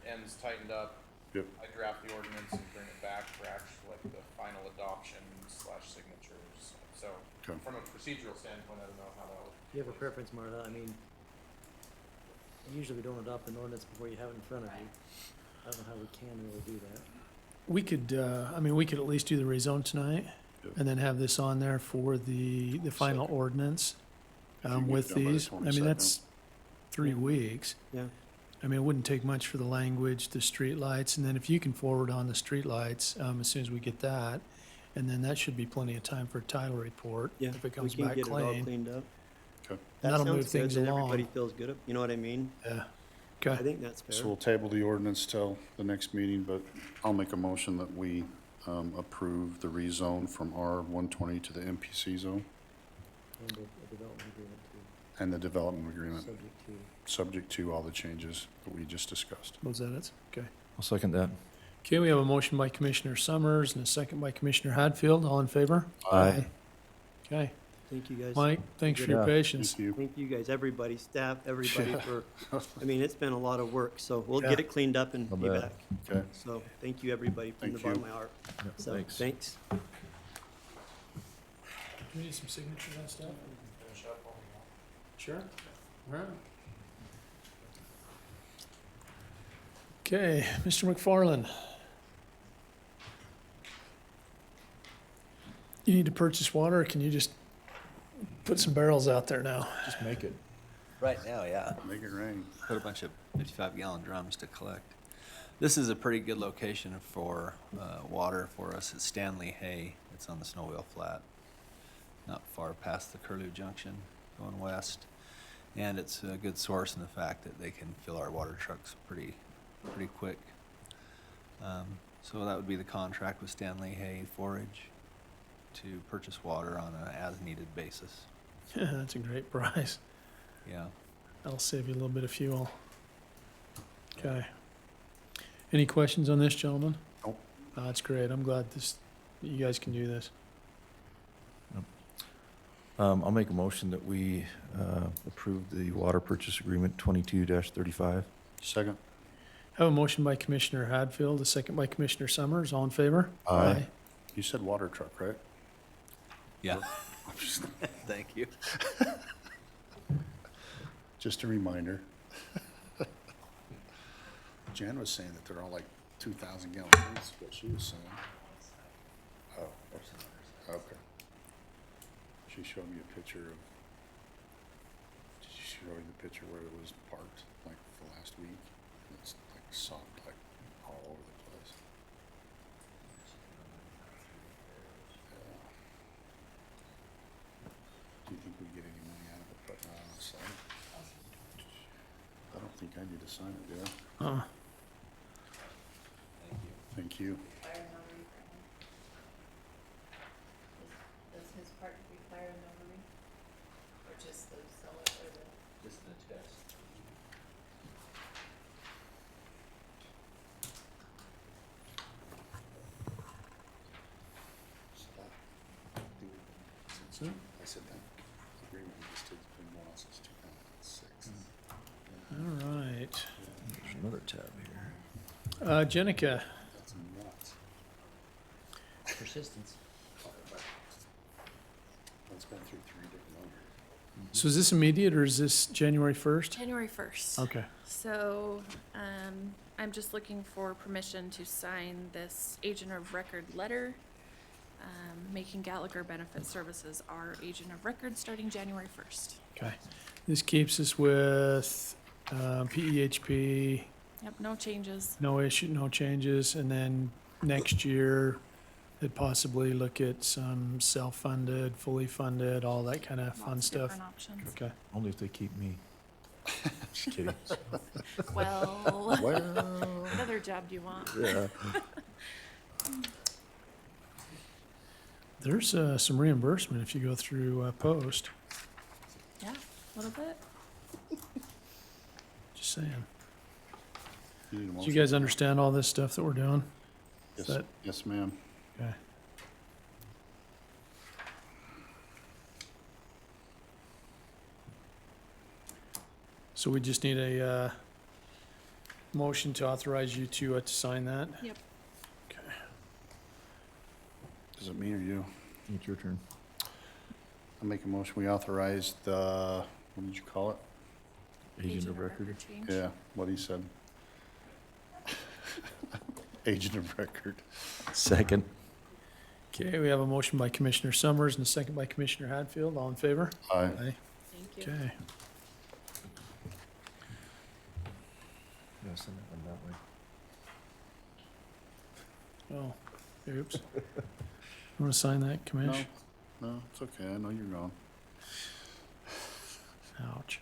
ends tightened up, Yep. I draft the ordinance and bring it back for actual, the final adoption / signatures. So, Okay. from a procedural standpoint, I don't know how that would. Do you have a preference, Marta? I mean, usually we don't adopt an ordinance before you have it in front of you. I don't know how we can really do that. We could, we could at least do the rezone tonight, Yep. and then have this on there for the final Second. ordinance, If you get with done by the these. 22nd. That's 3 weeks. Yeah. It wouldn't take much for the language, the streetlights, and then if you can forward on the streetlights, as soon as we get that, and then that should be plenty of time for a title report, Yeah, if it we comes can back get it all clean. cleaned up. Okay. That That'll sounds move good, things then along. everybody feels good, you know what I mean? Yeah, I okay. think that's So fair. we'll table the ordinance till the next meeting, but I'll make a motion that we approve the rezone from R120 to the MPC zone And a development agreement too, and the development agreement, subject to. subject to all the changes that we just discussed. Was that it? Okay. I'll second that. Okay, we have a motion by Commissioner Summers and a second by Commissioner Hadfield. All in favor? Aye. Okay. Thank you guys. Mike, thanks for your Yeah. patience. Thank you. Thank you guys, everybody, staff, everybody for, it's been a lot of work, so we'll Yeah. get it cleaned up and I'll be bet. back. Okay. So, thank you, everybody, from the Thank bottom you. of my heart. Yep, So, thanks. thanks. Do we need some signatures on stuff? Finish up on Sure. All right. Okay, Mr. McFarland. You need to purchase water, or can you just put some barrels out there now? Just make it. Right now, yeah. Make it rain. Put a bunch of 55-gallon drums to collect. This is a pretty good location for water for us. It's Stanley Hay. It's on the Snowwheel Flat, not far past the Curlew Junction, going west. And it's a good source in the fact that they can fill our water trucks pretty quick. So that would be the contract with Stanley Hay Forage to purchase water on an as-needed basis. That's a great price. Yeah. That'll save you a little bit of fuel. Okay. Any questions on this, gentlemen? Nope. That's great. I'm glad you guys can do this. I'll make a motion that we approve the water purchase agreement 22-35. Second. Have a motion by Commissioner Hadfield, a second by Commissioner Summers. All in favor? Aye. You said water truck, right? Yeah. Thank you. Just a reminder. Jan was saying that they're all like 2,000 gallons. That's what she was saying. Oh, okay. She showed me a picture of, did she show you the picture where it was parked like for last week? It's like socked like all over the place. Yeah. Do you think we get any money out of it putting it on the site? I don't think I need to sign it, do I? Thank you. Fire notary for him. Does his part require a notary? Or just the seller or the? Just an attest. So that, I said that agreement we just did between one since 2006. All right. There's another tab here. Jenica, That's nuts. Persistence. That's been through 3 different owners. So is this immediate or is this January 1st? January 1st. Okay. So, I'm just looking for permission to sign this agent of record letter, making Gallagher Benefit Services our agent of record starting January 1st. Okay. This keeps us with PEHP, Yep, no changes. no issue, no changes, and then next year, they'd possibly look at some self-funded, fully funded, all that kind of fun Lots of stuff. different options. Okay. Only if they keep me. Just kidding. Well, Well, what other job do you want? yeah. There's some reimbursement if you go through Post, Yeah, a little bit. just saying. You need a Do you motion? guys understand all this stuff that we're doing? Yes, that- yes, ma'am. Okay. So we just need a motion to authorize you to sign that? Yep. Okay. Is it me or you? It's your turn. I make a motion, we authorize the, what did you call it? Agent of record. change. Yeah, what he said. Agent of record. Second. Okay, we have a motion by Commissioner Summers and a second by Commissioner Hadfield. All in favor? Aye. Aye. Thank you. Okay. Yeah, send that one that way. Oh, oops. You want to sign that, Commish? No, it's okay, I know you're gone. Ouch.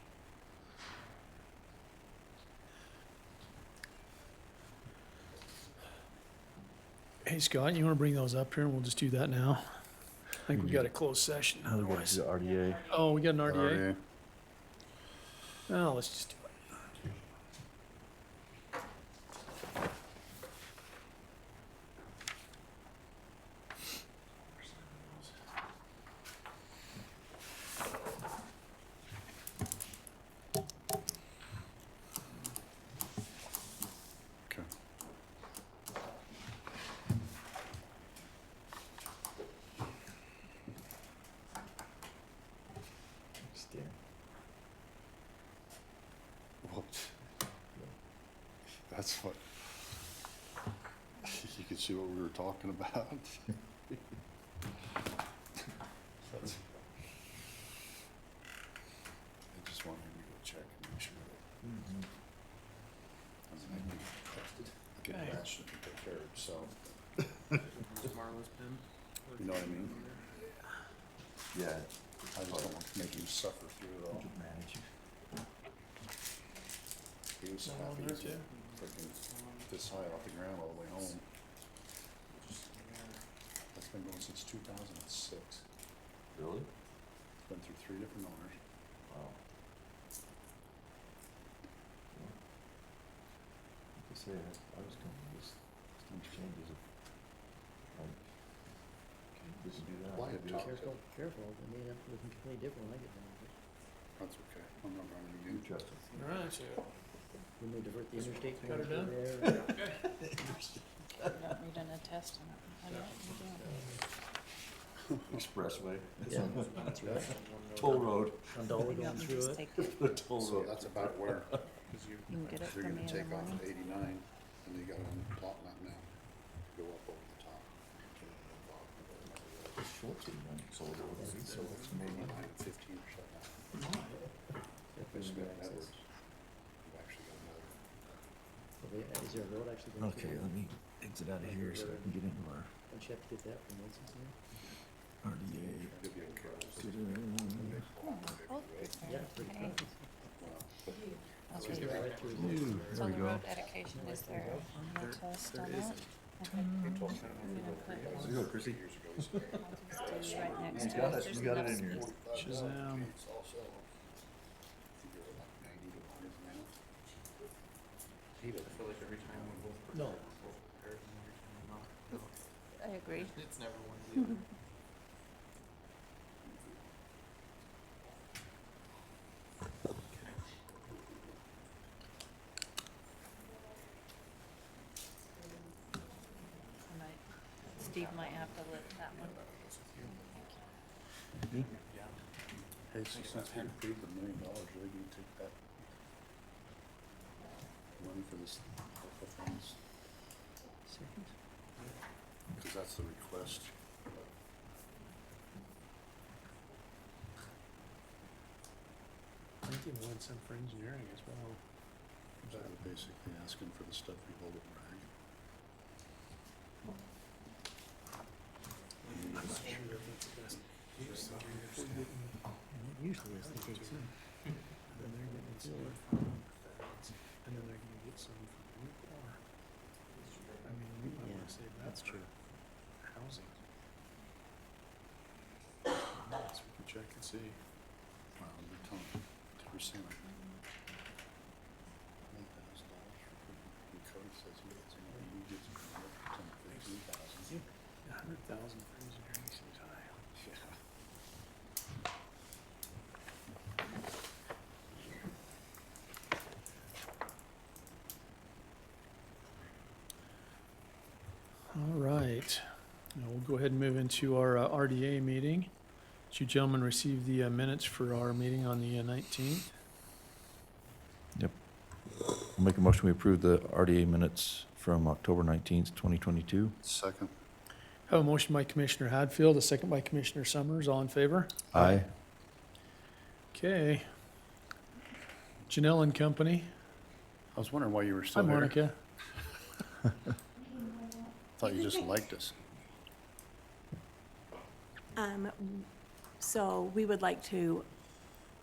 Hey, Scott, you want to bring those up here and we'll just do that now? I think we got a closed session Now we gotta do otherwise. the RDA. Oh, we got an RDA? RDA. Oh, let's just do it. Okay. Whoops. That's what, you can see what we were talking about. That's- I just wanted to go check and make sure that. Get Okay. that should be prepared, so, Marla's pen? you know what I mean? Yeah. I just don't want to make him suffer through it all. Manage. He was so happy to freaking this high off the ground all the way home. That's been going since 2006. Really? Been through 3 different owners. Wow. Like I say, I was coming with these changes of, like, we can do that. Why we can do that. Careful, I mean, that's completely different when I get down there. That's okay. I'm not running You again. trust it. All right, so We may divert the interstate. Got her done? We've done a test on it. Expressway. Yeah, that's right. Toll road. Gondola going through it. The toll So road. that's about where You can get it they're from gonna me in take the off morning. at 89 and they got on top that now. Go up over the top. Schultz had done toll road, so it's maybe. 915 or something. Basically, Edwards. You've actually got another. Is there a road actually going through? Okay, let me exit out of here so I can get into our Don't you have to get that from Wilson's there? RDA. You'll be okay. Yeah, pretty Okay. close. Okay. Right through Ooh, So there the we go. road dedication, is there a test on that? Okay. I'm gonna put There you go, Chrissy. I'll just do right next You to got it. it, There's you got it enough in here. space. Shazam. Also, I think you're like 90 to 100 now. I feel like every time we both No. both prepared and every time we're not. I agree. It's never one or the other. Steve might have to lift that one. Hey, so since we approved the $1 million, are they gonna take that money for this ARPA funds? Because that's the request. I think they want some for engineering as well. So they're basically asking for the stuff we hold at Bragg. I'm not sure if that's the best use of it. If we're getting Usually is the case, huh? then they're getting some from feds, and then they're gonna get some from Nucor. I mean, we might wanna save that That's for true. housing. Yes, we can check and see. Wow, they're telling 2%. $1,000 and Cody says he gets, he gets 15,000. 100,000 for engineering seems high. All right. Now we'll go ahead and move into our RDA meeting. Did you gentlemen receive the minutes for our meeting on the 19th? I'll make a motion, we approve the RDA minutes from October 19th, 2022. Second. Have a motion by Commissioner Hadfield, a second by Commissioner Summers. All in favor? Aye. Okay. Janelle and Company. I was wondering why you were Hi, still here. Monica. Thought you just liked us. So we would like to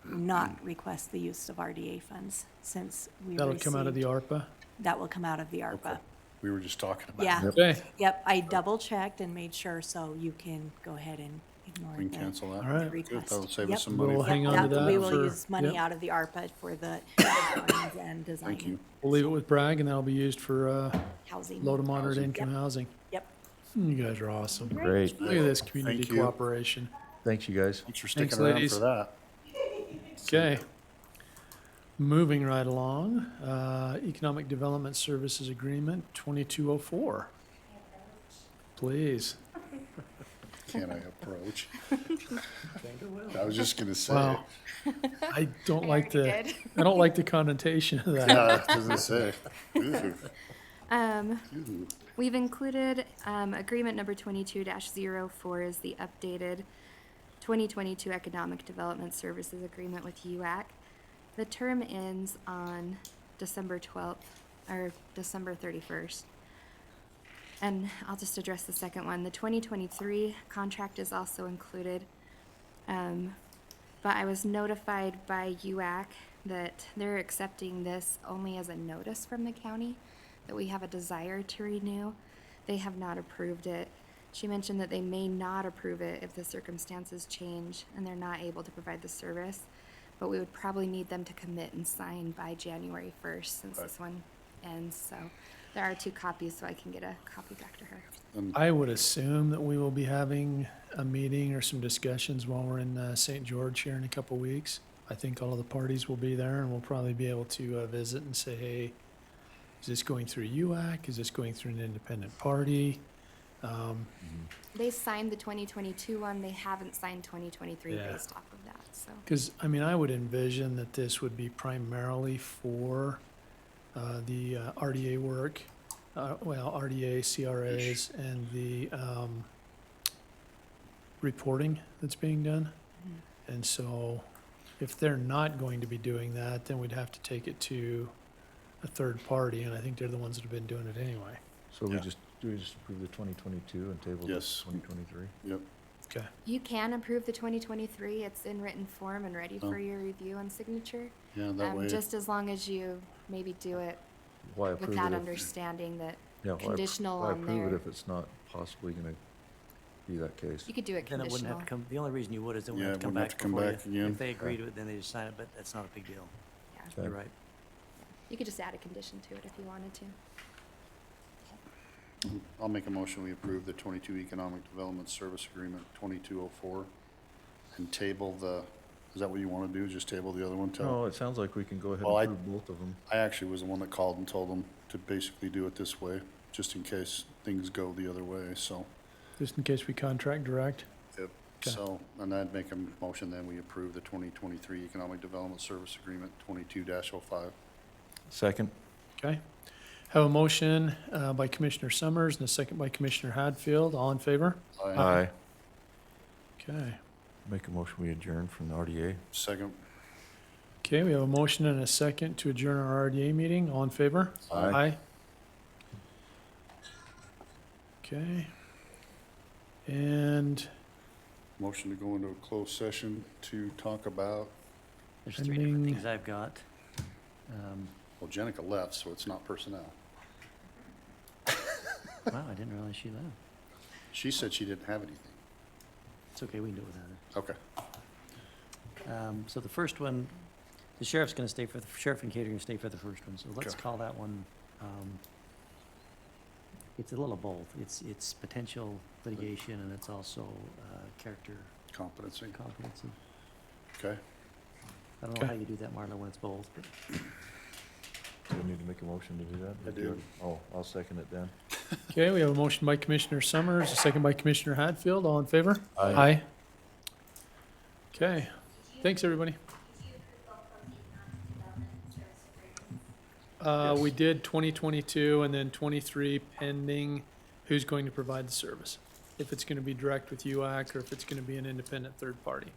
not request the use of RDA funds since we That'll come out of the received- ARPA. That will come out of the ARPA. We were just talking about Yeah. it. Okay, Yep, I double checked and made sure, so you can go ahead and ignore We can the cancel that. all right. request. That'll save Yep. us some money. We'll for- hang on to Yep, that we will for- use money yep. out of the ARPA for the drawings and design. Thank you. We'll leave it with Bragg, and that'll be used for Housing. low to moderate Housing. income housing. Yep. You guys are awesome. Great. Look at this community Thank you. cooperation. Thanks, you guys. Thanks for Thanks, sticking around ladies. for that. Okay. Moving right along, Economic Development Services Agreement 2204. Please. Can I approach? I was just gonna say. Wow. I don't like the, did. I don't like the connotation of that. Yeah, I was gonna say. Ooh, Um, ooh. we've included, agreement number 22-04 is the updated 2022 Economic Development Services Agreement with UAC. The term ends on December 12th, or December 31st. And I'll just address the second one. The 2023 contract is also included. But I was notified by UAC that they're accepting this only as a notice from the county, that we have a desire to renew. They have not approved it. She mentioned that they may not approve it if the circumstances change and they're not able to provide the service. But we would probably need them to commit and sign by January 1st since this one ends. So there are 2 copies, so I can get a copy back to her. I would assume that we will be having a meeting or some discussions while we're in St. George here in a couple weeks. I think all of the parties will be there, and we'll probably be able to visit and say, hey, is this going through UAC? Is this going through an independent party? They signed the 2022 one. They haven't signed 2023 Yeah. based off of that. So Because, I mean, I would envision that this would be primarily for the RDA work, RDA, CRAs, and the reporting that's being done. And so if they're not going to be doing that, then we'd have to take it to a third party, and I think they're the ones that have been doing it anyway. So Yeah. do we just approve the 2022 and table the Yes. 2023? Yep. Okay. you can approve the 2023. It's in written form and ready Oh. for your review and signature. Yeah, that way. Just as long as you maybe do it Why with approve that it if, understanding that yeah, why conditional why on approve it there. if it's not possibly gonna be that case? You could do it Then it wouldn't conditional. have to come, the only reason you would is it Yeah, wouldn't it have to come wouldn't have back to come before you. back again. If they agree to it, then they just sign it, but that's not a big deal. Yeah. Okay. You're right. You could just add a condition to it if you wanted to. I'll make a motion, we approve the 22 Economic Development Service Agreement 2204 and table the, is that what you want to do, just table the other one? till- No, it sounds like we can go ahead Well, and approve both of them. I actually was the one that called and told them to basically do it this way, just in case things go the other way, so. Just in case we contract direct. Yep. Okay. So, and I'd make a motion then we approve the 2023 Economic Development Service Agreement 22-05. Second? Okay. Have a motion by Commissioner Summers and a second by Commissioner Hadfield. All in favor? Aye. Okay. Make a motion, we adjourn from the RDA. Second. Okay, we have a motion and a second to adjourn our RDA meeting. All in favor? Aye. Okay. And Motion to go into a closed session to talk about, There's three different Pending- things I've got. well, Jenica left, so it's not personnel. Wow, I didn't realize she left. She said she didn't have anything. It's okay, we can do it without Okay. her. So the first one, the sheriff's gonna stay for, the sheriff and catering stay for the first one, so let's Okay. call that one, it's a little of both. It's potential litigation and it's also, character Competency. competency. Okay. I don't know how you do that, Marla, when it's both, but Do we need to make a motion to do that? I do. Oh, I'll second it then. okay, we have a motion by Commissioner Summers, a second by Commissioner Hadfield. All in favor? Aye. Okay. Thanks, everybody. We did 2022 and then 23 pending who's going to provide the service. If it's going to be direct with UAC or if it's going to be an independent third party.